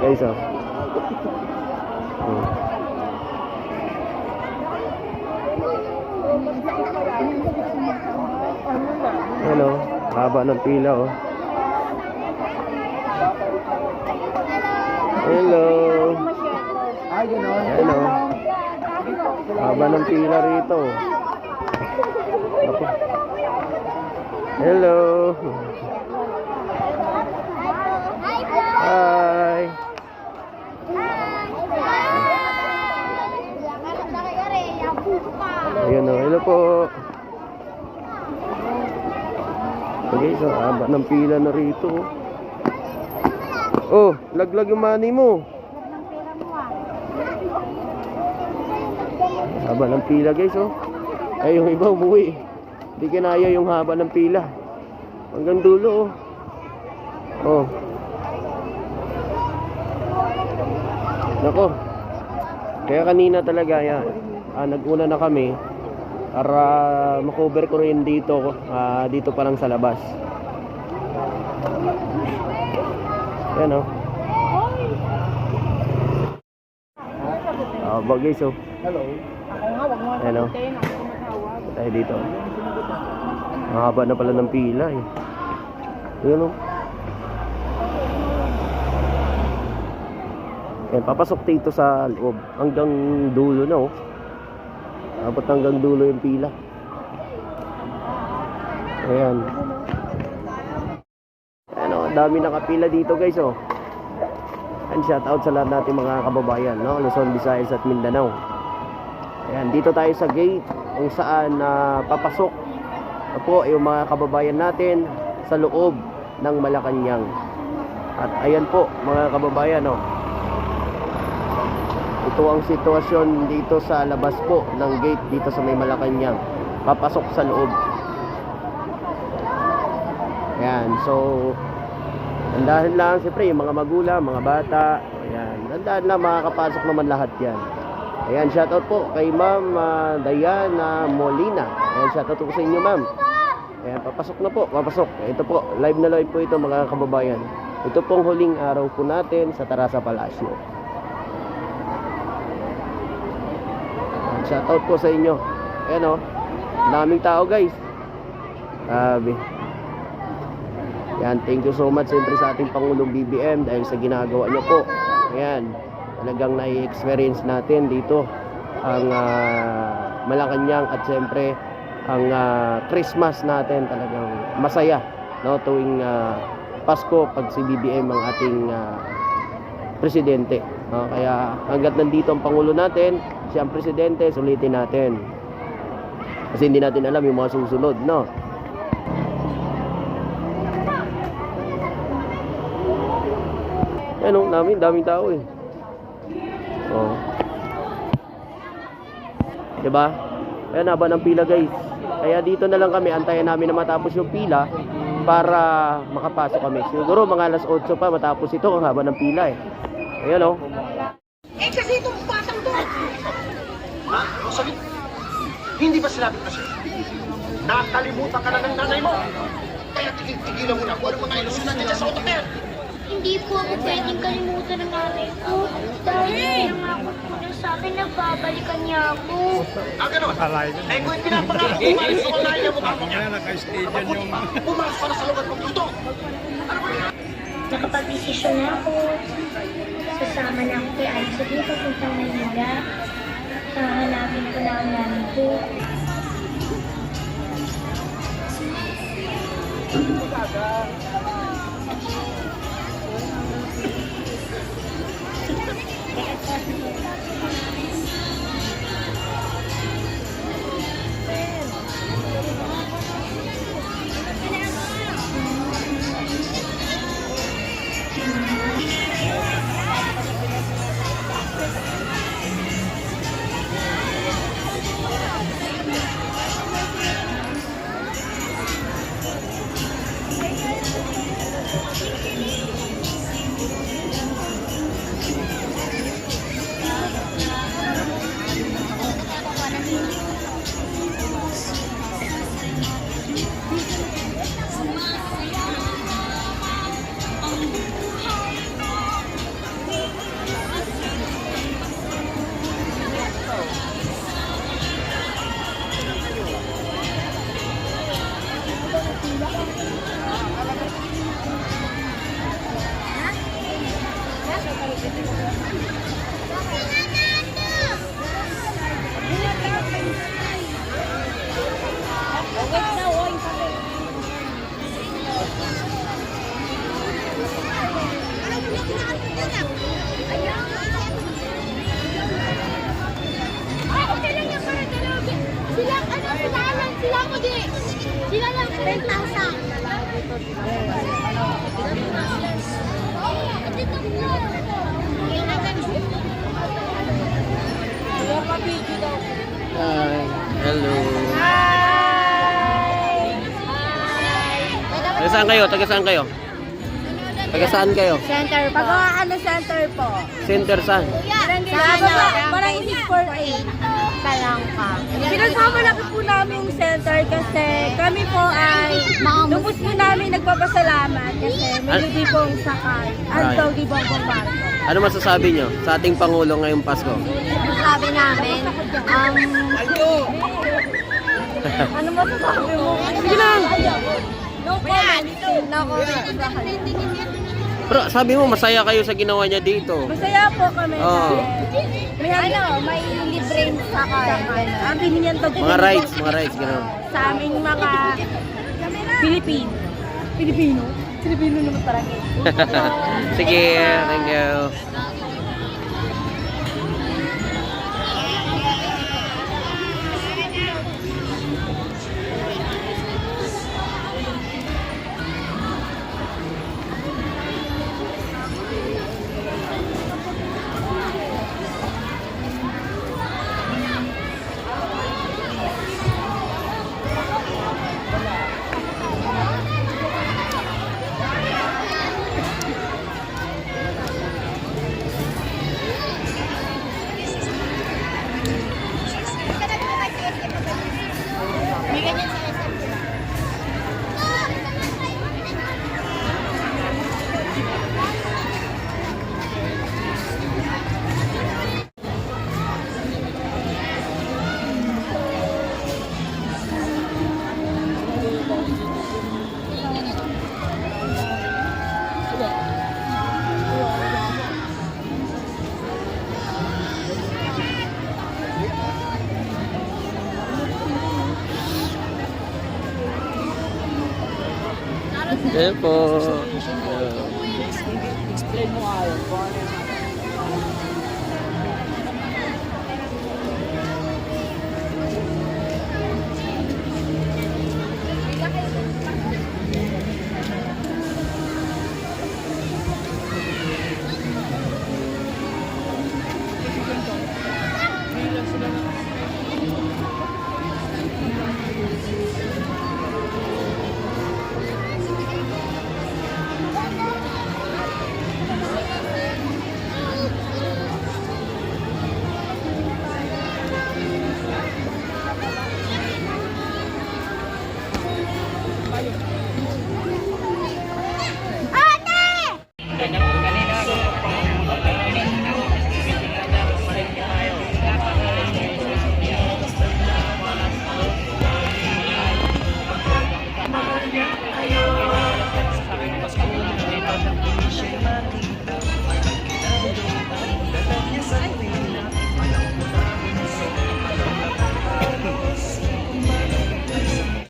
Guys, oh. Hello, haba ng pila, oh. Hello. Hello. Haba ng pila rito. Ako. Hello. Hi. Ayan, oh. Hello po. Okay, so haba ng pila na rito. Oh, laglag yung money mo. Haba ng pila, guys, oh. Ay, yung iba umuwi. Hindi kinaya yung haba ng pila. Hanggang dulo, oh. Oh. Nako. Kaya kanina talaga, yan. Nag-una na kami para makover ko rin dito, dito pa lang sa labas. Yan, oh. Guys, oh. Hello. Ako nga, wag mo Hello. sagutin. Ako matawag. Tayo dito. Mahaba na pala ng pila, eh. Ayan, oh. Ayan, papasok dito sa loob. Hanggang dulo na, oh. Abot hanggang dulo yung pila. Ayan. Ano, dami nakapila dito, guys, oh. And shout out sa lahat nating mga kababayan, no? Luzon, Visayas at Mindanao. Ayan, dito tayo sa gate kung saan papasok po yung mga kababayan natin sa loob ng Malacanang. At ayan po, mga kababayan, no? Ito ang sitwasyon dito sa labas po ng gate dito sa may Malacanang. Papasok sa loob. Ayan, so tandaan lang, siyempre, yung mga magulang, mga bata. Ayan, tandaan lang, makakapasok naman lahat yan. Ayan, shoutout po kay Ma'am Diana Molina. Ayan, shoutout po sa inyo, Ma'am. Ayan, papasok na po, papasok. Ito po, live na live po ito, mga kababayan. Ito pong huling araw po natin sa Tarasa Palacio. Ayan, shoutout po sa inyo. Ayan, oh, daming tao, guys. Sabi. Yan, thank you so much siyempre sa ating Pangulong BBM dahil sa ginagawa niyo po. Ayan, talagang na-experience natin dito ang Malacanang at siyempre ang Christmas natin talagang masaya, no, tuwing Pasko pag si BBM ang ating presidente, no? Kaya hangga't nandito ang Pangulo natin, siya ang presidente, sulitin natin. Kasi hindi natin alam yung mga susunod, no? Ano, daming tao, eh. Oh. Diba? Ayan, haba ng pila, guys. Kaya dito na lang kami, antayin namin na matapos yung pila para makapasok kami. Siguro mga alas 8 pa matapos ito, ang haba ng pila, eh. Ayan, oh. Eh kasi itong batang to! Ha? Sabi, hindi ba sinabi ko na siya? Nakalimutan ka na ng nanay mo! Kaya tigilan mo na kung ano mga ilusunan niya sa utak na yan! Hindi po ako pwedeng kalimutan ng nanay ko. Dahil pinangako po niya sa akin na babalikan niya ako. Ah, gano'n? Eh kung pinapangako mo, alis ko ang nanay mo ka mo niya. Naka-stadium yung... Pumasok ka na sa lugar ng luto! Ano ba yan? Nakapag-desisyon na ako. Sasama na ako kay Alice dito papuntang Manila. Hahanapin ko na ang nanay ko. Hi. Hello. Taga saan kayo? Taga saan kayo? Taga saan kayo? Center po. Ano center po? Center saan? Parang 648. Talangka. Pinagsama na po namin yung center kasi kami po ay lubos po namin nagpapasalamat kasi may libi pong sakay. At Right. daw di bongbong barko. Ano masasabi nyo sa ating Pangulo ngayong Pasko? Sabi namin, ano masasabi mo? Sige lang. No comment. No comment. Pero sabi mo, masaya kayo sa ginawa niya dito. Masaya po kami. Oo. May libreng sakay. Ang binigyan to Mga rights, gano'n. sa aming mga Pilipino. Pilipino naman parang Sige, thank you. Ayan po. Explain mo ayaw.